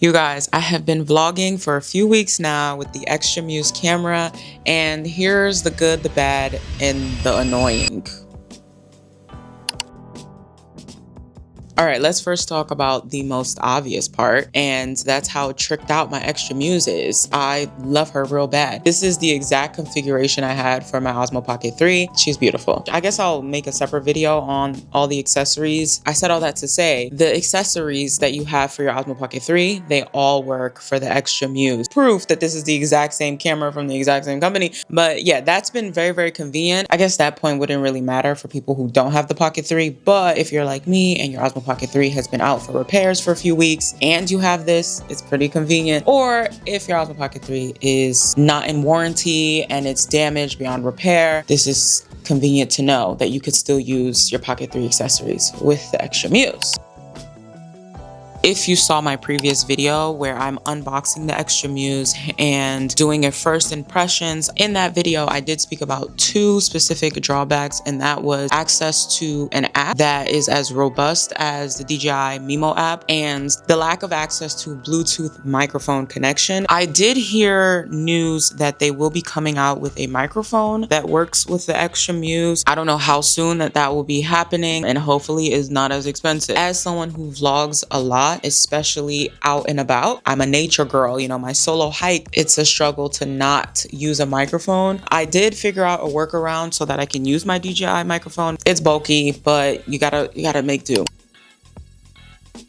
You guys, I have been vlogging for a few weeks now with the Xtra Muse camera, and here's the good, the bad, and the annoying. All right, let's first talk about the most obvious part, and that's how tricked out my Xtra Muse is. I love her real bad. This is the exact configuration I had for my Osmo Pocket 3. She's beautiful. I guess I'll make a separate video on all the accessories. I said all that to say, the accessories that you have for your Osmo Pocket 3, they all work for the Xtra Muse. Proof that this is the exact same camera from the exact same company. But yeah, that's been very, very convenient. I guess that point wouldn't really matter for people who don't have the Pocket 3, but if you're like me and your Osmo Pocket 3 has been out for repairs for a few weeks and you have this, it's pretty convenient. Or if your Osmo Pocket 3 is not in warranty and it's damaged beyond repair, this is convenient to know that you could still use your Pocket 3 accessories with the Xtra Muse. If you saw my previous video where I'm unboxing the Xtra Muse and doing a first impressions, in that video I did speak about two specific drawbacks, and that was access to an app that is as robust as the DJI Mimo app and the lack of access to Bluetooth microphone connection. I did hear news that they will be coming out with a microphone that works with the Xtra Muse. I don't know how soon that will be happening, and hopefully is not as expensive. As someone who vlogs a lot, especially out and about, I'm a nature girl, you know, my solo hike, it's a struggle to not use a microphone. I did figure out a workaround so that I can use my DJI microphone. It's bulky, but you gotta make do.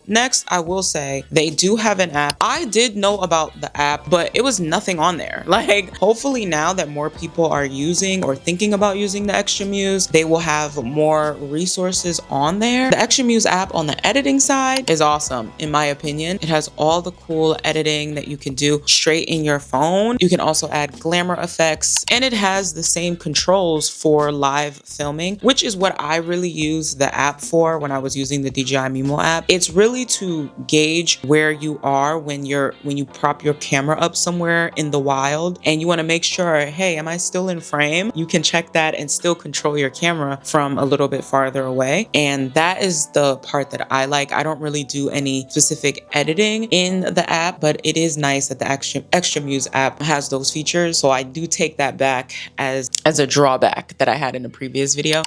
Next, I will say they do have an app. I did know about the app, but it was nothing on there. Like, hopefully now that more people are using or thinking about using the Xtra Muse, they will have more resources on there. The Xtra Muse app on the editing side is awesome, in my opinion. It has all the cool editing that you can do straight in your phone. You can also add glamour effects, and it has the same controls for live filming, which is what I really use the app for when I was using the DJI Mimo app. It's really to gauge where you are when you prop your camera up somewhere in the wild and you want to make sure, hey, am I still in frame? You can check that and still control your camera from a little bit farther away. And that is the part that I like. I don't really do any specific editing in the app, but it is nice that the Xtra Muse app has those features. So I do take that back as a drawback that I had in the previous video.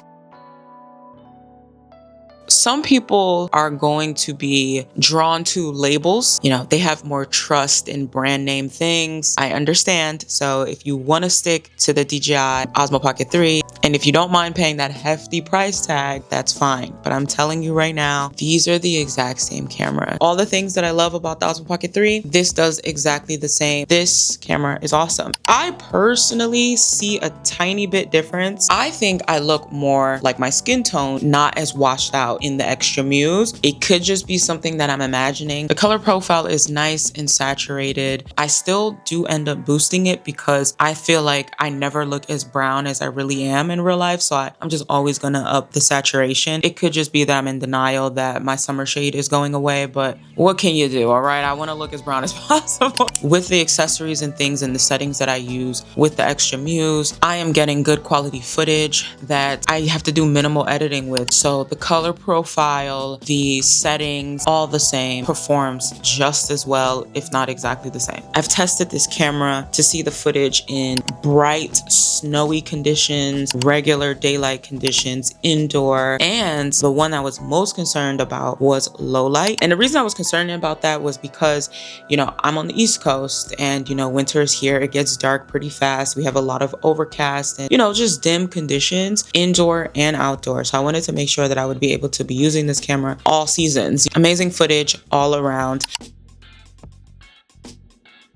Some people are going to be drawn to labels. You know, they have more trust in brand name things. I understand. So if you want to stick to the DJI Osmo Pocket 3, and if you don't mind paying that hefty price tag, that's fine. But I'm telling you right now, these are the exact same camera. All the things that I love about the Osmo Pocket 3, this does exactly the same. This camera is awesome. I personally see a tiny bit difference. I think I look more like my skin tone, not as washed out in the Xtra Muse. It could just be something that I'm imagining. The color profile is nice and saturated. I still do end up boosting it because I feel like I never look as brown as I really am in real life, so I'm just always gonna up the saturation. It could just be that I'm in denial that my summer shade is going away, but what can you do? All right, I want to look as brown as possible. With the accessories and things and the settings that I use with the Xtra Muse, I am getting good quality footage that I have to do minimal editing with. So the color profile, the settings, all the same, performs just as well, if not exactly the same. I've tested this camera to see the footage in bright, snowy conditions, regular daylight conditions, indoor, and the one I was most concerned about was low light. And the reason I was concerned about that was because, you know, I'm on the East Coast and, you know, winter is here. It gets dark pretty fast. We have a lot of overcast and, you know, just dim conditions, indoor and outdoor. So I wanted to make sure that I would be able to be using this camera all seasons. Amazing footage all around.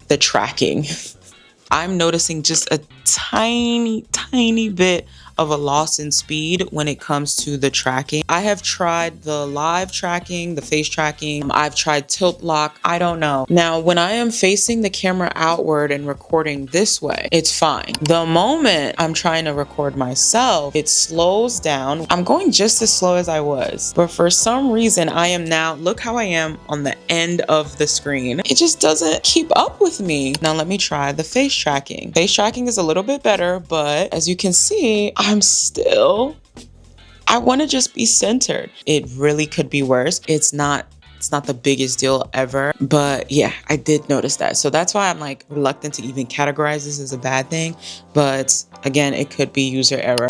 The tracking. I'm noticing just a tiny bit of a loss in speed when it comes to the tracking. I have tried the live tracking, the face tracking. I've tried tilt lock. I don't know. Now, when I am facing the camera outward and recording this way, it's fine. The moment I'm trying to record myself, it slows down. I'm going just as slow as I was, but for some reason, I am now, look how I am on the end of the screen. It just doesn't keep up with me. Now, let me try the face tracking. Face tracking is a little bit better, but as you can see, I want to just be centered. It really could be worse. It's not It's not the biggest deal ever, but yeah, I did notice that. So that's why I'm like reluctant to even categorize this as a bad thing. But again, it could be user error.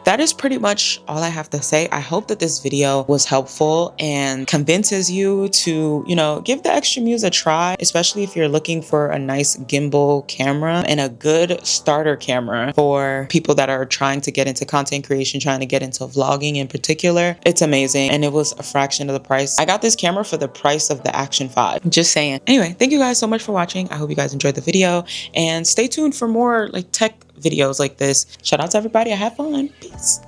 That is pretty much all I have to say. I hope that this video was helpful and convinces you to, give the Xtra Muse a try, especially if you're looking for a nice gimbal camera and a good starter camera for people that are trying to get into content creation, trying to get into vlogging in particular. It's amazing, and it was a fraction of the price. I got this camera for the price of the Action 5. Just saying. Anyway, thank you guys so much for watching. I hope you guys enjoyed the video, and stay tuned for more like tech videos like this. Shout out to everybody. I had fun. Peace.